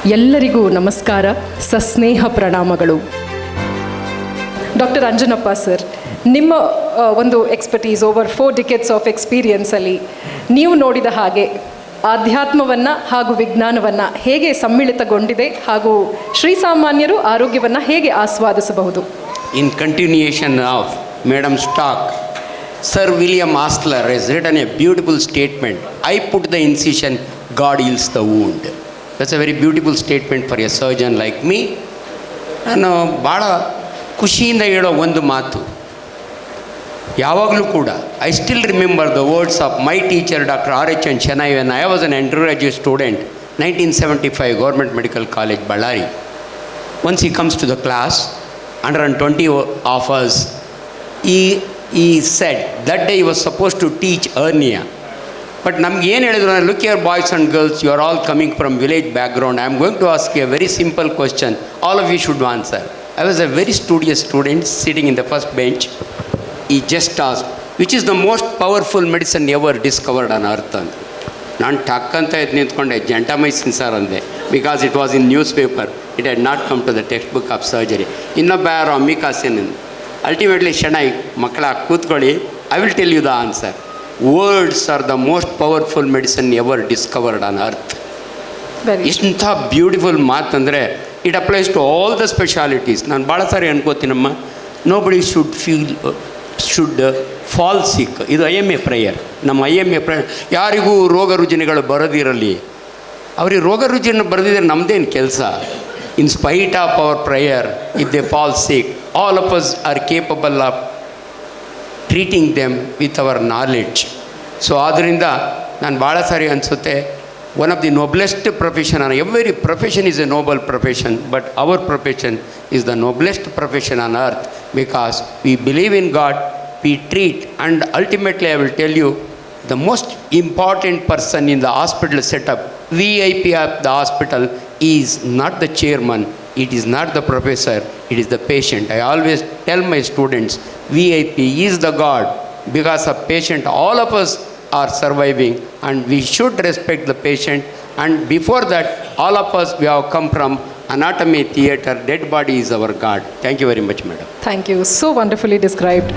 ಎಲ್ಲರಿಗೂ ನಮಸ್ಕಾರ, ಸಸ್ನೇಹ ಪ್ರಣಾಮಗಳು. Doctor Anjanappa sir, ನಿಮ್ಮ ಒಂದು ಎಕ್ಸ್ಪರ್ಟೀಸ್ ಓವರ್ 4 ಡಿಕೆಡ್ಸ್ ಆಫ್ ಎಕ್ಸ್ಪೀರಿಯನ್ಸಲ್ಲಿ ನೀವು ನೋಡಿದ ಹಾಗೆ ಆಧ್ಯಾತ್ಮವನ್ನು ಹಾಗೂ ವಿಜ್ಞಾನವನ್ನು ಹೇಗೆ ಸಮ್ಮಿಳಿತಗೊಂಡಿದೆ ಹಾಗೂ ಶ್ರೀಸಾಮಾನ್ಯರು ಆರೋಗ್ಯವನ್ನು ಹೇಗೆ ಆಸ್ವಾದಿಸಬಹುದು? In continuation of madam's talk, Sir William Osler has written a beautiful statement. I put the incision, God heals the wound. That's a very beautiful statement for a surgeon like me. ನಾನು ಭಾಳ ಖುಷಿಯಿಂದ ಹೇಳೋ ಒಂದು ಮಾತು ಯಾವಾಗಲೂ ಕೂಡ, I still remember the words of my teacher doctor R.H. Chennai when I was an undergraduate student, 1975, Government Medical College, Ballari. Once he comes to the class, 120 of us, he said that day he was supposed to teach hernia. But ನಮ್ಗೆ ಏನು ಹೇಳಿದ್ರು, look here boys and girls, you are all coming from village background. I am going to ask you a very simple question. All of you should answer. I was a very studious student sitting in the first bench. He just asked, which is the most powerful medicine ever discovered on earth? ಅಂತ ನಾನು ಟಕ್ ಅಂತ ಎದ್ದು ನಿಂತ್ಕೊಂಡೆ, gentamicin sir ಅಂದೆ, because it was in newspaper. It had not come to the textbook of surgery. ಇನ್ನೊಬ್ಬ ಯಾರು ಅಮಿಕಾಸೇನ್. ಅಲ್ಟಿಮೇಟ್ಲಿ ಶೆಣೈ, ಮಕ್ಕಳ ಕೂತ್ಕೊಳ್ಳಿ, I will tell you the answer. Words are the most powerful medicine ever discovered on earth. ಇಂಥ beautiful ಮಾತಂದರೆ it applies to all the specialities. ನಾನು ಭಾಳ ಸಾರಿ ಅನ್ಕೋತೀನಮ್ಮ, nobody should fall sick. ಇದು IMA ಪ್ರೇಯರ್. ನಮ್ಮ IMA ಪ್ರೇಯರ್, ಯಾರಿಗೂ ರೋಗ ರುಜಿನಗಳು ಬರೋದಿರಲಿ. ಅವ್ರಿಗೆ ರೋಗ ರುಜಿನ ಬರೆದಿದ್ರೆ ನಮ್ಮದೇನು ಕೆಲಸ? In spite of our prayer, if they fall sick, all of us are capable of treating them with our knowledge. So ಆದ್ದರಿಂದ ನಾನು ಭಾಳ ಸಾರಿ ಅನಿಸುತ್ತೆ, one of the noblest profession, and every profession is a noble profession, but our profession is the noblest profession on earth, because we believe in God, we treat, and ultimately I will tell you, the most important person in the hospital setup, VIP of the hospital, is not the chairman, it is not the professor, it is the patient. I always tell my students, VIP is the God. Because of patient, all of us are surviving, and we should respect the patient. And before that, all of us, we have come from anatomy theatre. Dead body is our God. Thank you very much, madam. Thank you. So wonderfully described.